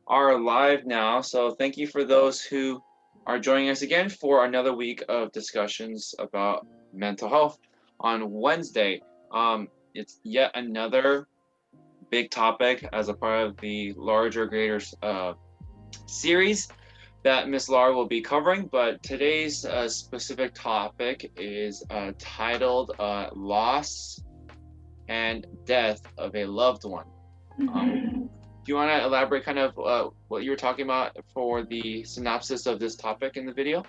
are live now. So thank you for those who are joining us again for another week of discussions about mental health on Wednesday. It's yet another big topic as a part of the larger, greater series that Miss Laura will be covering. But today's specific topic is titled Loss and Death of a Loved One. Do you want to elaborate kind of what you were talking about for the synopsis of this topic in the video?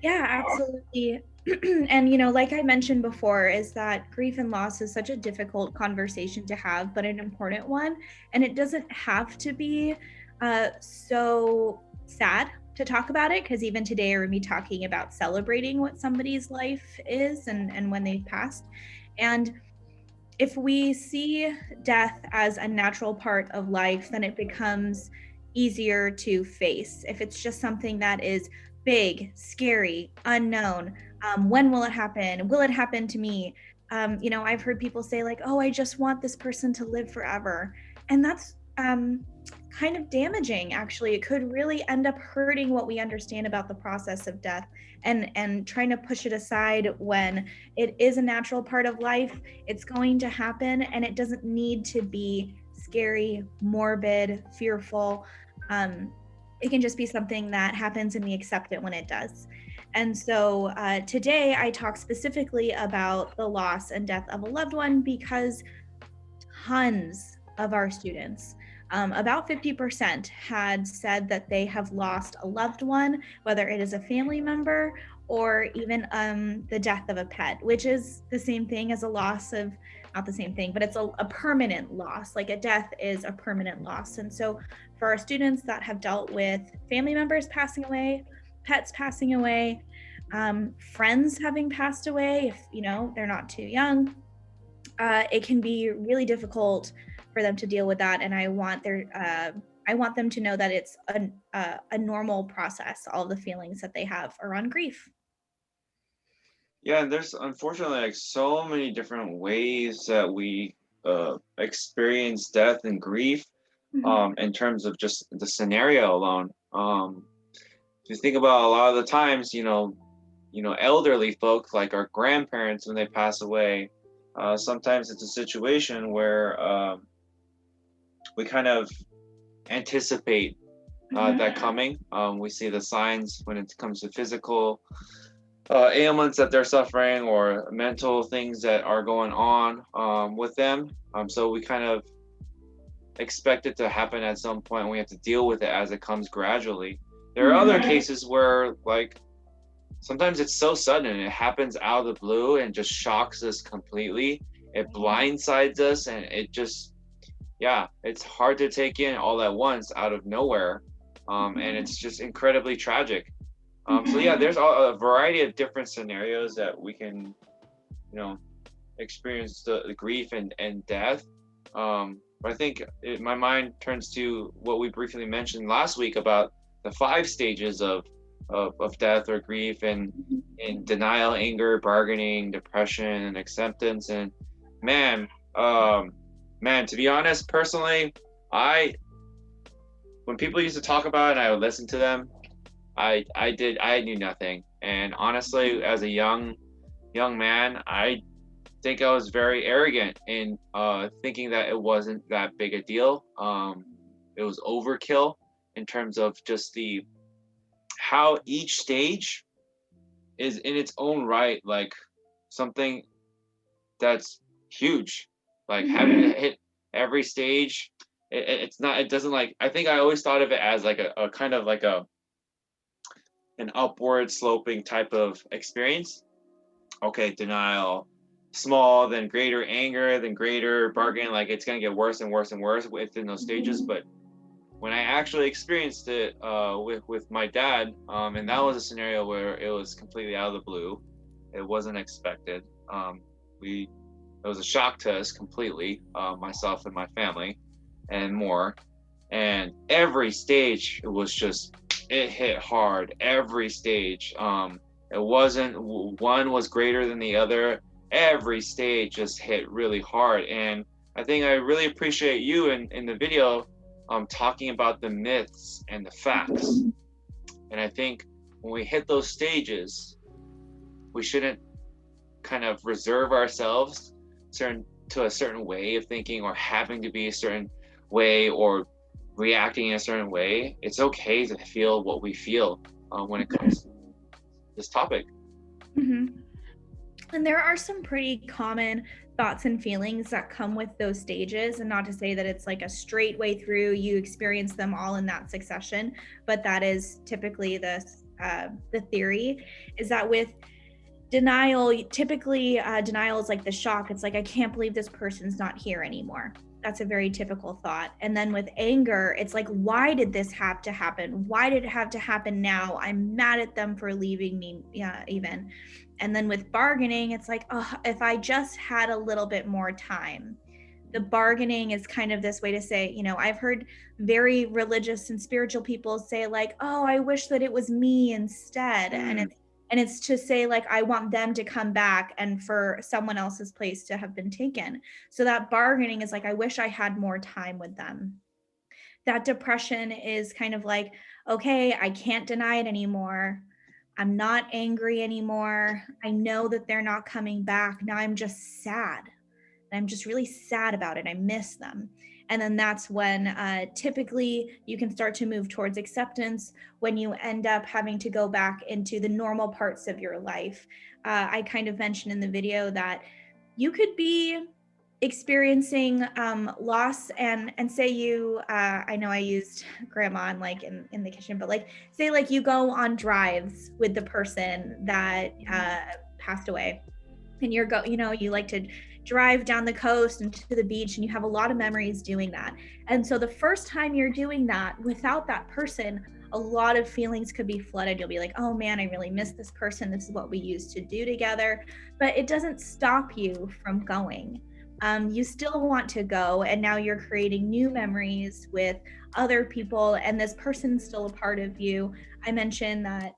Yeah, absolutely. And like I mentioned before, is that grief and loss is such a difficult conversation to have, but an important one. And it doesn't have to be so sad to talk about it, because even today we're going to be talking about celebrating what somebody's life is and when they've passed. And if we see death as a natural part of life, then it becomes easier to face. If it's just something that is big, scary, unknown, when will it happen? Will it happen to me? I've heard people say, like, oh, I just want this person to live forever. And that's kind of damaging, actually. It could really end up hurting what we understand about the process of death, and trying to push it aside when it is a natural part of life. It's going to happen, and it doesn't need to be scary, morbid, fearful. It can just be something that happens and we accept it when it does. And so today I talk specifically about the loss and death of a loved one, because tons of our students, about 50%, had said that they have lost a loved one, whether it is a family member or even the death of a pet, which is the same thing as a loss of, not the same thing, but it's a permanent loss. Like a death is a permanent loss. And so for our students that have dealt with family members passing away, pets passing away, friends having passed away, if they're not too young, it can be really difficult for them to deal with that. And I want them to know that it's a normal process. All the feelings that they have around grief. Yeah, there's unfortunately like so many different ways that we experience death and grief in terms of just the scenario alone. If you think about a lot of the times, elderly folk like our grandparents when they pass away, sometimes it's a situation where we kind of anticipate that coming. We see the signs when it comes to physical ailments that they're suffering or mental things that are going on with them. So we kind of expect it to happen at some point. And we have to deal with it as it comes gradually. There are other cases where, like, sometimes it's so sudden and it happens out of the blue and just shocks us completely. It blindsides us, and it just, yeah, it's hard to take in all at once out of nowhere. And it's just incredibly tragic. So yeah, there's a variety of different scenarios that we can, experience the grief and death. But I think my mind turns to what we briefly mentioned last week about the 5 stages of death or grief, and in denial, anger, bargaining, depression, and acceptance. And man, to be honest, personally, when people used to talk about it and I would listen to them, I knew nothing. And honestly, as a young man, I think I was very arrogant in thinking that it wasn't that big a deal. It was overkill in terms of just how each stage is in its own right, like something that's huge. Like having to hit every stage, it's not. It doesn't, like, I think I always thought of it as like a kind of like an upward sloping type of experience. Okay, denial, small, then greater anger, then greater bargaining. Like it's gonna get worse and worse and worse within those stages. But when I actually experienced it with my dad, and that was a scenario where it was completely out of the blue. It wasn't expected. It was a shock to us completely, myself and my family, and more. And every stage, it hit hard. Every stage. It wasn't one was greater than the other. Every stage just hit really hard. And I think I really appreciate you in the video talking about the myths and the facts. And I think when we hit those stages, we shouldn't kind of reserve ourselves to a certain way of thinking, or having to be a certain way, or reacting in a certain way. It's okay to feel what we feel when it comes to this topic. Mm-hmm. And there are some pretty common thoughts and feelings that come with those stages, and not to say that it's like a straight way through, you experience them all in that succession, but that is typically the theory, is that with denial, typically denial is like the shock. It's like, I can't believe this person's not here anymore. That's a very typical thought. And then with anger, it's like, why did this have to happen? Why did it have to happen now? I'm mad at them for leaving me, even. And then with bargaining, it's like, oh, if I just had a little bit more time. The bargaining is kind of this way to say, I've heard very religious and spiritual people say like, oh, I wish that it was me instead. And it's to say like, I want them to come back and for someone else's place to have been taken. So that bargaining is like, I wish I had more time with them. That depression is kind of like, okay, I can't deny it anymore. I'm not angry anymore. I know that they're not coming back. Now I'm just sad. I'm just really sad about it. I miss them. And then that's when typically you can start to move towards acceptance, when you end up having to go back into the normal parts of your life. I kind of mentioned in the video that you could be experiencing loss and say you I know I used grandma in the kitchen, but like say like you go on drives with the person that passed away, and you like to drive down the coast and to the beach, and you have a lot of memories doing that. And so the first time you're doing that without that person, a lot of feelings could be flooded. You'll be like, oh man, I really miss this person. This is what we used to do together. But it doesn't stop you from going. You still want to go, and now you're creating new memories with other people, and this person's still a part of you. I mentioned that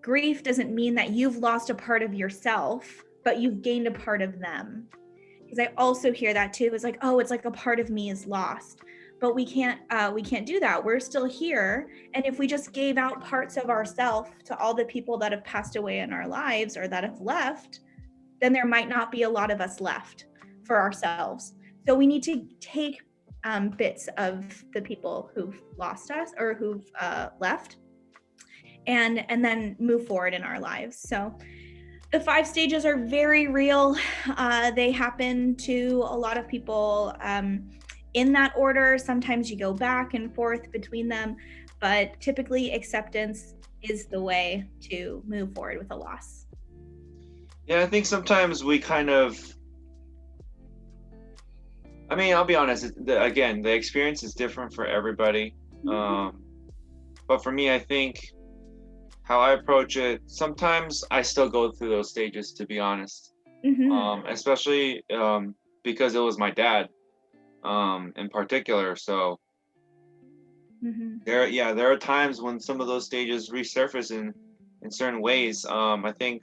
grief doesn't mean that you've lost a part of yourself, but you've gained a part of them. Because I also hear that too. It's like, oh, it's like a part of me is lost, but we can't do that. We're still here. And if we just gave out parts of ourselves to all the people that have passed away in our lives or that have left, then there might not be a lot of us left for ourselves. So we need to take bits of the people who've lost us or who've left, and then move forward in our lives. So the 5 stages are very real. They happen to a lot of people in that order. Sometimes you go back and forth between them, but typically acceptance is the way to move forward with a loss. Yeah, I think sometimes we kind of, I'll be honest, again, the experience is different for everybody. But for me, I think how I approach it, sometimes I still go through those stages, to be honest. Especially because it was my dad in particular. So there are times when some of those stages resurface in certain ways. I think,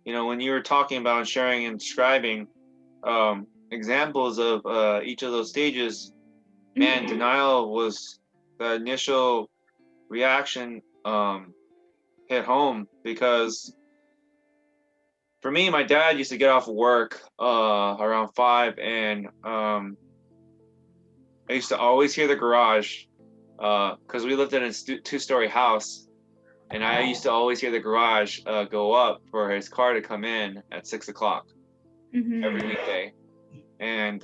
when you were talking about sharing and describing examples of each of those stages, man, denial was the initial reaction. Hit home, because for me, my dad used to get off of work around 5, and I used to always hear the garage because we lived in a 2-story house, and I used to always hear the garage go up for his car to come in at 6 o'clock every weekday. And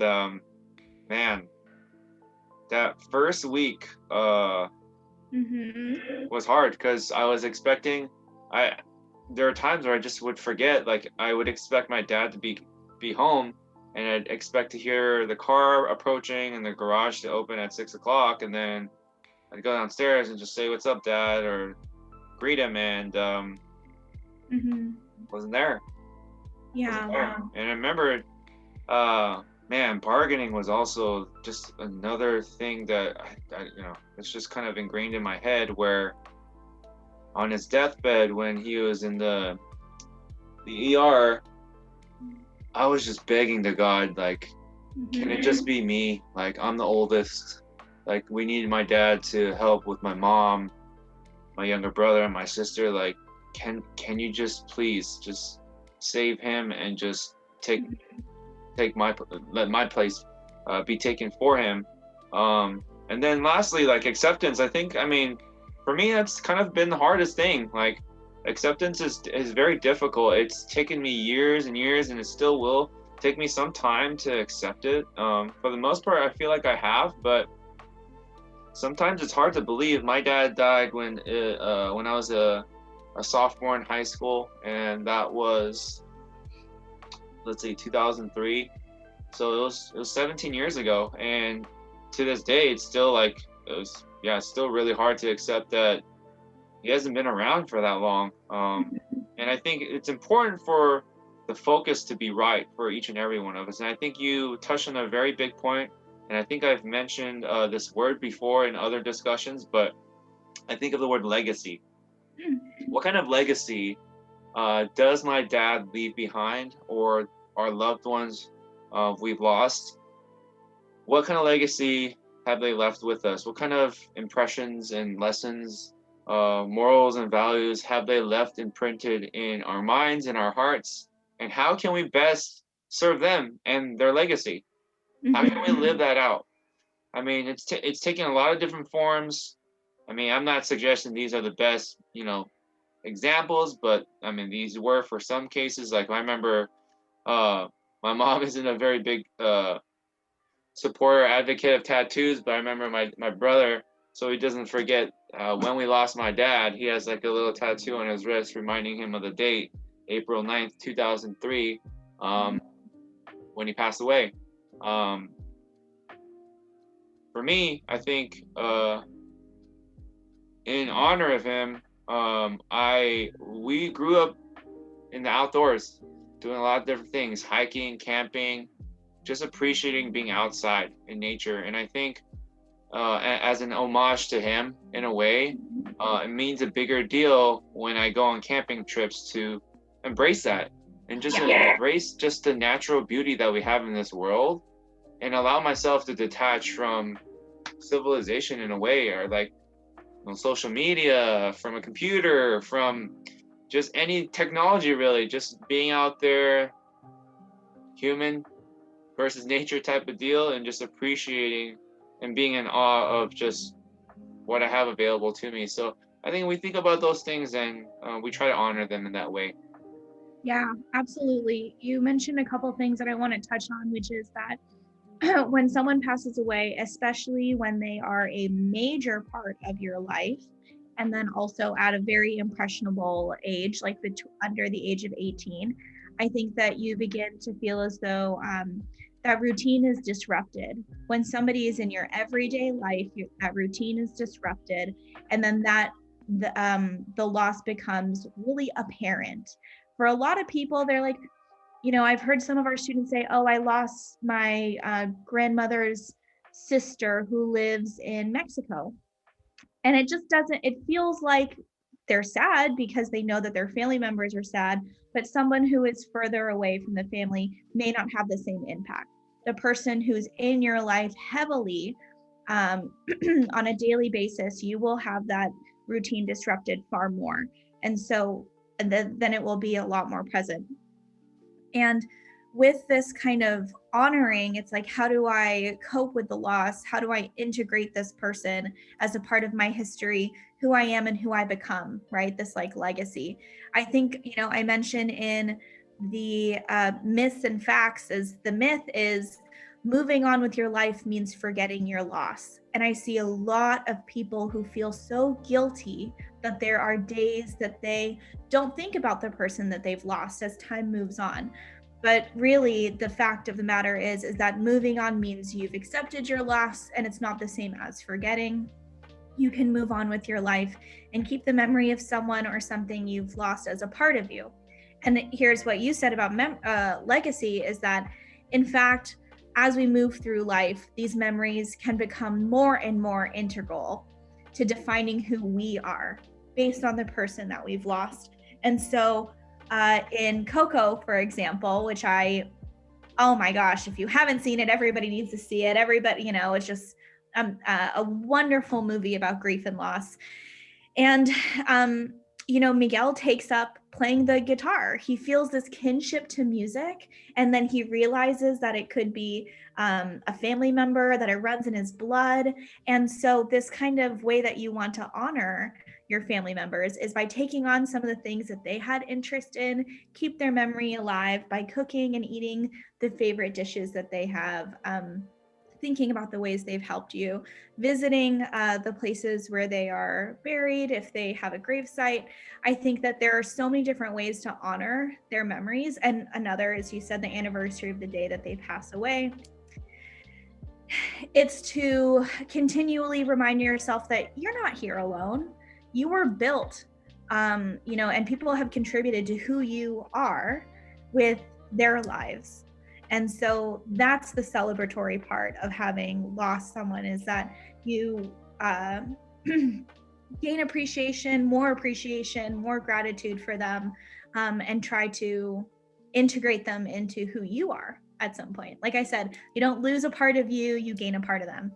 man, that first week was hard, because I was expecting, there are times where I just would forget, like I would expect my dad to be home, and I'd expect to hear the car approaching and the garage to open at 6 o'clock, and then I'd go downstairs and just say, what's up, Dad, or greet him, and wasn't there. And I remember man, bargaining was also just another thing that I it's just kind of ingrained in my head, where on his deathbed, when he was in the ER, I was just begging to God, like, can it just be me? Like, I'm the oldest. like we needed my dad to help with my mom, my younger brother, and my sister. Like, can you just please just save him and just take my let my place be taken for him. And then lastly, like acceptance. I think, I mean, for me, that's kind of been the hardest thing. Like acceptance is very difficult. It's taken me years and years, and it still will take me some time to accept it. For the most part, I feel like I have, but sometimes it's hard to believe. My dad died when I was a sophomore in high school, and that was, let's say, 2003. So it was 17 years ago, and to this day, it's still like it's still really hard to accept that he hasn't been around for that long. And I think it's important for the focus to be right for each and every one of us. And I think you touched on a very big point, and I think I've mentioned this word before in other discussions, but I think of the word legacy. What kind of legacy does my dad leave behind, or our loved ones we've lost? What kind of legacy have they left with us? What kind of impressions and lessons, morals and values have they left imprinted in our minds and our hearts? And how can we best serve them and their legacy? How can we live that out? I mean, it's taking a lot of different forms. I mean, I'm not suggesting these are the best, examples, but I mean, these were for some cases. Like I remember, my mom isn't a very big supporter, advocate of tattoos, but I remember my brother, so he doesn't forget when we lost my dad, he has like a little tattoo on his wrist reminding him of the date, April 9th, 2003, when he passed away. For me, I think in honor of him, we grew up in the outdoors, doing a lot of different things, hiking, camping, just appreciating being outside in nature. And I think as an homage to him, in a way, it means a bigger deal when I go on camping trips to embrace that and just embrace just the natural beauty that we have in this world, and allow myself to detach from civilization in a way, or like on social media, from a computer, from just any technology, really, just being out there, human versus nature type of deal, and just appreciating and being in awe of just what I have available to me. So I think we think about those things, and we try to honor them in that way. Yeah, absolutely. You mentioned a couple things that I want to touch on, which is that when someone passes away, especially when they are a major part of your life, and then also at a very impressionable age, like under the age of 18, I think that you begin to feel as though that routine is disrupted. When somebody is in your everyday life, that routine is disrupted, and then the loss becomes really apparent. For a lot of people, they're like, I've heard some of our students say, oh, I lost my grandmother's sister who lives in Mexico. And it feels like they're sad because they know that their family members are sad, but someone who is further away from the family may not have the same impact. The person who's in your life heavily on a daily basis, you will have that routine disrupted far more. And so then it will be a lot more present. And with this kind of honoring, it's like, how do I cope with the loss? How do I integrate this person as a part of my history, who I am and who I become, right? This like legacy. I think, I mentioned in the myths and facts, is the myth is moving on with your life means forgetting your loss. And I see a lot of people who feel so guilty that there are days that they don't think about the person that they've lost as time moves on. But really, the fact of the matter is that moving on means you've accepted your loss, and it's not the same as forgetting. You can move on with your life and keep the memory of someone or something you've lost as a part of you. And here's what you said about legacy, is that, in fact, as we move through life, these memories can become more and more integral to defining who we are based on the person that we've lost. And so in Coco, for example, which oh my gosh, if you haven't seen it, everybody needs to see it. Everybody, it's just a wonderful movie about grief and loss. And Miguel takes up playing the guitar. He feels this kinship to music, and then he realizes that it could be a family member, that it runs in his blood. And so this kind of way that you want to honor your family members is by taking on some of the things that they had interest in, keep their memory alive by cooking and eating the favorite dishes that they have, thinking about the ways they've helped you, visiting the places where they are buried, if they have a gravesite. I think that there are so many different ways to honor their memories. And another, as you said, the anniversary of the day that they pass away. It's to continually remind yourself that you're not here alone. You were built, and people have contributed to who you are with their lives. And so that's the celebratory part of having lost someone, is that you gain appreciation, more gratitude for them, and try to integrate them into who you are at some point. Like I said, you don't lose a part of you, you gain a part of them.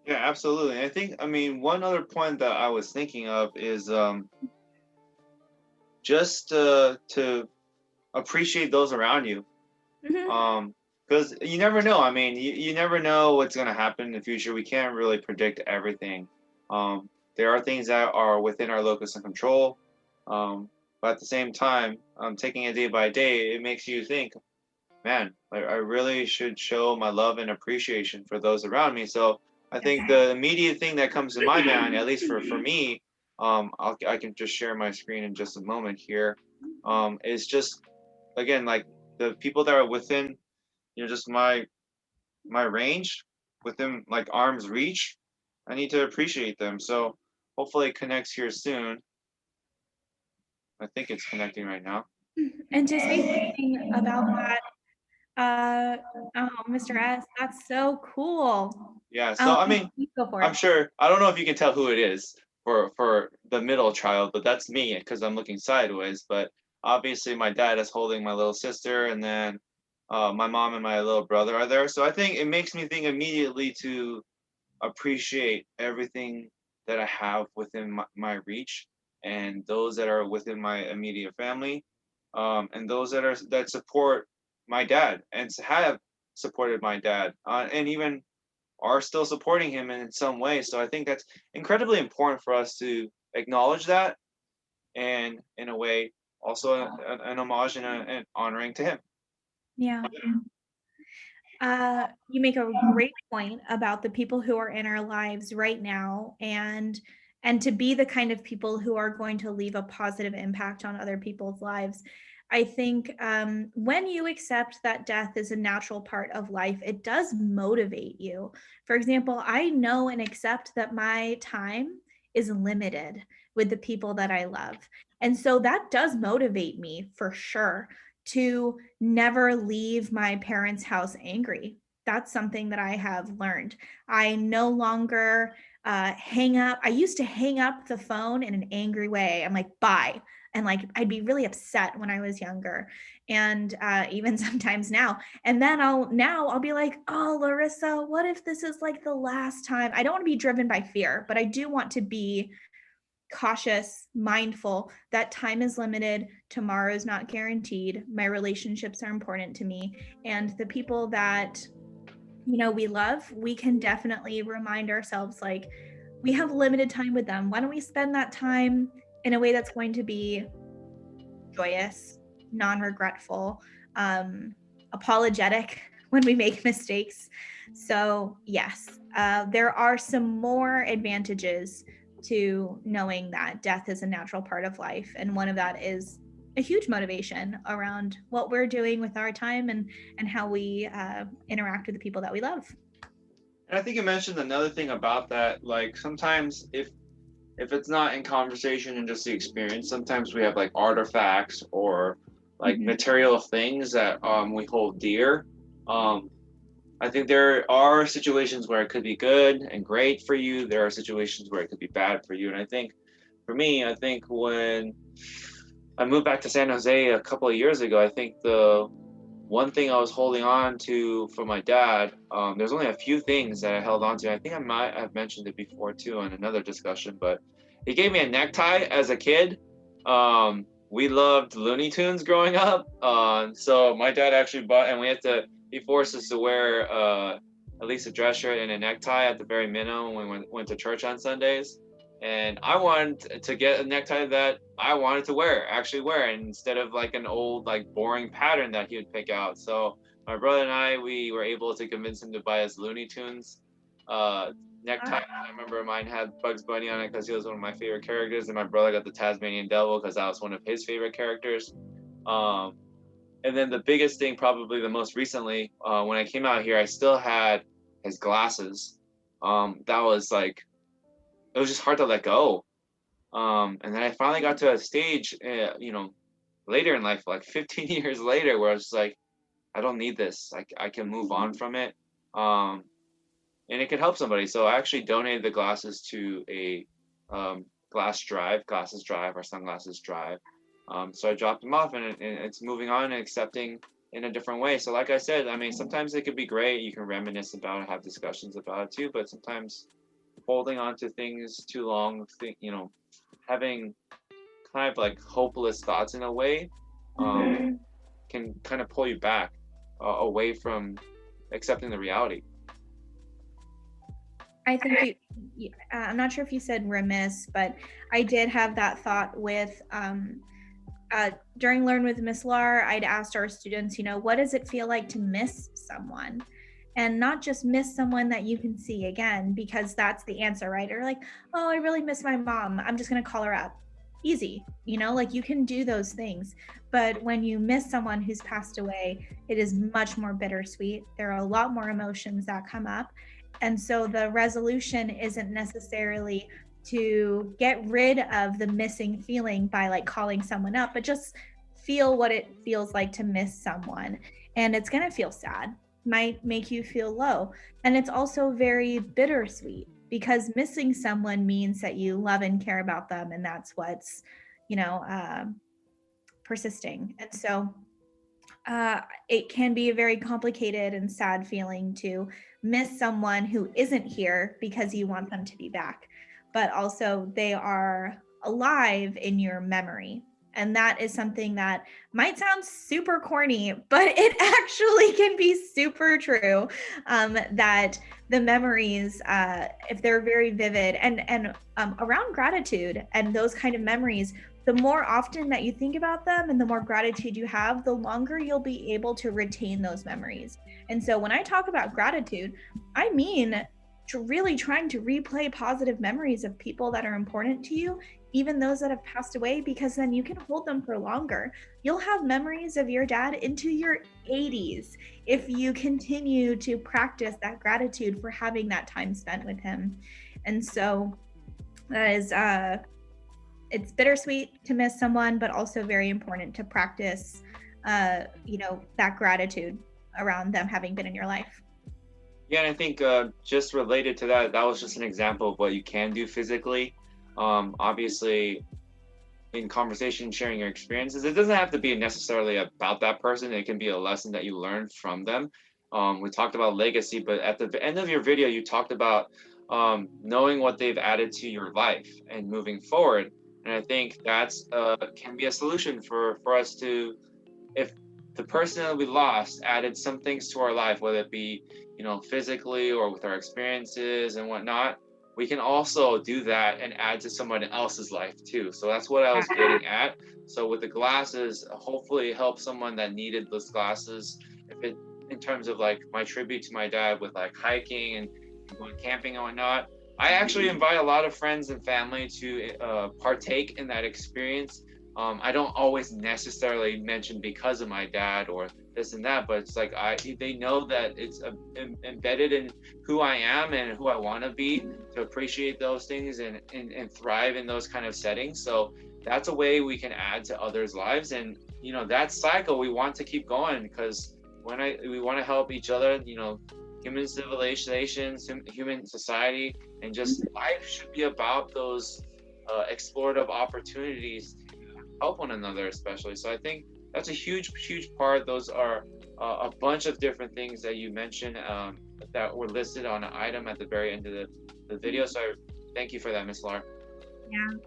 Yeah, absolutely. I mean, one other point that I was thinking of is just to appreciate those around you. Because you never know. I mean, you never know what's going to happen in the future. We can't really predict everything. There are things that are within our locus of control. But at the same time, taking it day by day, it makes you think, man, I really should show my love and appreciation for those around me. So I think the immediate thing that comes to my mind, at least for me, I can just share my screen in just a moment here, is just, again, like the people that are within, just my range, within like arm's reach. I need to appreciate them. So hopefully it connects here soon. I think it's connecting right now. And to say something about that, Mr. S, that's so cool. Yeah. So I mean, Go for I'm it. sure, I don't know if you can tell who it is for the middle child, but that's me because I'm looking sideways. But obviously, my dad is holding my little sister, and then my mom and my little brother are there. So I think it makes me think immediately to appreciate everything that I have within my reach, and those that are within my immediate family, and those that support my dad and have supported my dad, and even are still supporting him in some way. So I think that's incredibly important for us to acknowledge that, and in a way also an homage and an honoring to him. Yeah. You make a great point about the people who are in our lives right now, and to be the kind of people who are going to leave a positive impact on other people's lives. I think when you accept that death is a natural part of life, it does motivate you. For example, I know and accept that my time is limited with the people that I love. And so that does motivate me for sure to never leave my parents' house angry. That's something that I have learned. I no longer hang up. I used to hang up the phone in an angry way. I'm like, bye. And like, I'd be really upset when I was younger, and even sometimes now. And then I'll be like, oh, Larissa, what if this is like the last time? I don't want to be driven by fear, but I do want to be cautious, mindful that time is limited, tomorrow is not guaranteed, my relationships are important to me, and the people that we love, we can definitely remind ourselves, like, we have limited time with them. Why don't we spend that time in a way that's going to be joyous, non-regretful, apologetic when we make mistakes. So yes, there are some more advantages to knowing that death is a natural part of life, and one of that is a huge motivation around what we're doing with our time, and how we interact with the people that we love. And I think you mentioned another thing about that, like sometimes if it's not in conversation and just the experience, sometimes we have like artifacts or like material things that we hold dear. I think there are situations where it could be good and great for you. There are situations where it could be bad for you. And I think for me, I think when I moved back to San Jose a couple of years ago, I think one thing I was holding on to from my dad, there's only a few things that I held on to. I think I might have mentioned it before too in another discussion, but he gave me a necktie as a kid. We loved Looney Tunes growing up. So my dad actually bought, and he forced us to wear at least a dress shirt and a necktie at the very minimum when we went to church on Sundays. And I wanted to get a necktie that I wanted to actually wear, instead of like an old, like boring pattern that he would pick out. So my brother and I, we were able to convince him to buy us Looney Tunes necktie. I remember mine had Bugs Bunny on it because he was one of my favorite characters, and my brother got the Tasmanian Devil because that was one of his favorite characters. Um, and then the biggest thing, probably the most recently, when I came out here, I still had his glasses. That was like, it was just hard to let go. And then I finally got to a stage, later in life, like 15 years later, where I was just like, I don't need this. I can move on from it. And it could help somebody. So I actually donated the glasses to a glasses drive, or sunglasses drive. So I dropped them off, and it's moving on and accepting in a different way. So like I said, I mean, sometimes it could be great. You can reminisce about it, have discussions about it too, but sometimes holding on to things too long, having kind of like hopeless thoughts in a way, can kind of pull you back away from accepting the reality. I think I'm not sure if you said remiss, but I did have that thought with during Learn with Miss Lar. I'd asked our students, what does it feel like to miss someone? And not just miss someone that you can see again, because that's the answer, right? Or like, oh, I really miss my mom, I'm just going to call her up. Easy, like you can do those things. But when you miss someone who's passed away, it is much more bittersweet. There are a lot more emotions that come up. And so the resolution isn't necessarily to get rid of the missing feeling by like calling someone up, but just feel what it feels like to miss someone. And it's going to feel sad, might make you feel low. And it's also very bittersweet, because missing someone means that you love and care about them. And that's what's, persisting. And so it can be a very complicated and sad feeling to miss someone who isn't here because you want them to be back, but also they are alive in your memory. And that is something that might sound super corny, but it actually can be super true, that the memories, if they're very vivid and around gratitude and those kind of memories, the more often that you think about them and the more gratitude you have, the longer you'll be able to retain those memories. And so when I talk about gratitude, I mean really trying to replay positive memories of people that are important to you, even those that have passed away, because then you can hold them for longer. You'll have memories of your dad into your 80s if you continue to practice that gratitude for having that time spent with him. And so that is it's bittersweet to miss someone, but also very important to practice, that gratitude around them having been in your life. Yeah, and I think just related to that, that was just an example of what you can do physically. Obviously, in conversation, sharing your experiences, it doesn't have to be necessarily about that person. It can be a lesson that you learned from them. We talked about legacy, but at the end of your video, you talked about knowing what they've added to your life and moving forward. And I think that's can be a solution for us to, if the person that we lost added some things to our life, whether it be, physically or with our experiences and whatnot, we can also do that and add to someone else's life too. So that's what I was getting at. So with the glasses, hopefully help someone that needed those glasses. If it, in terms of like my tribute to my dad with like hiking and going camping and whatnot, I actually invite a lot of friends and family to partake in that experience. I don't always necessarily mention because of my dad or this and that, but it's like they know that it's embedded in who I am and who I want to be, to appreciate those things and thrive in those kind of settings. So that's a way we can add to others' lives. And, that cycle we want to keep going, because we want to help each other, human civilizations, human society, and just life should be about those explorative opportunities to help one another, especially. So I think that's a huge part. Those are a bunch of different things that you mentioned that were listed on an item at the very end of the video. So thank you for that, Miss Laura. Yeah.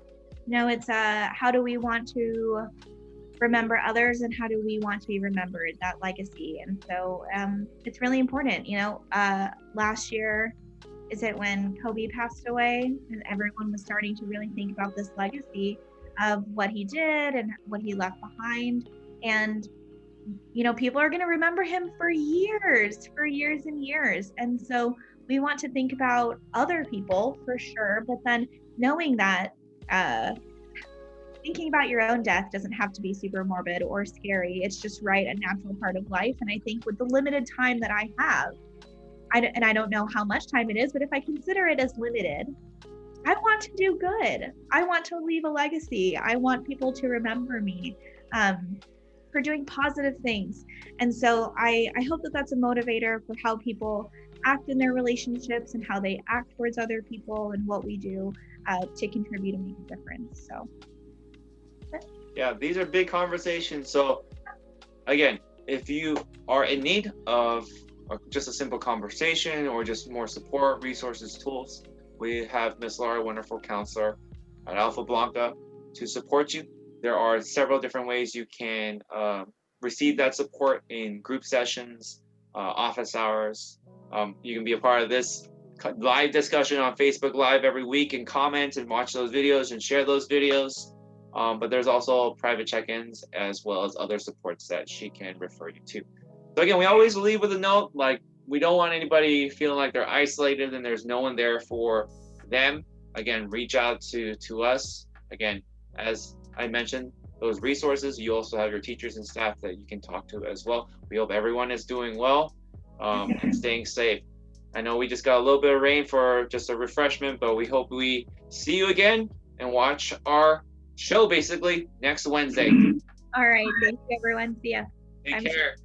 No, it's how do we want to remember others and how do we want to be remembered, that legacy. And so it's really important. Last year, is it when Kobe passed away and everyone was starting to really think about this legacy of what he did and what he left behind. And people are going to remember him for years and years. And so we want to think about other people for sure, but then knowing that thinking about your own death doesn't have to be super morbid or scary. It's just a natural part of life. And I think with the limited time that I have, I don't know how much time it is, but if I consider it as limited, I want to do good. I want to leave a legacy. I want people to remember me for doing positive things. And so I hope that that's a motivator for how people act in their relationships and how they act towards other people and what we do to contribute and make a difference. So. Yeah, these are big conversations. So again, if you are in need of just a simple conversation or just more support, resources, tools, we have Miss Laura, wonderful counselor at Alpha Blanca, to support you. There are several different ways you can receive that support in group sessions, office hours. You can be a part of this live discussion on Facebook Live every week and comment and watch those videos and share those videos. But there's also private check-ins as well as other supports that she can refer you to. So again, we always leave with a note, like we don't want anybody feeling like they're isolated and there's no one there for them. Again, reach out to us. Again, as I mentioned, those resources, you also have your teachers and staff that you can talk to as well. We hope everyone is doing well and staying safe. I know we just got a little bit of rain for just a refreshment, but we hope we see you again and watch our show basically next Wednesday. All right. Thank you, everyone. See ya. Take care.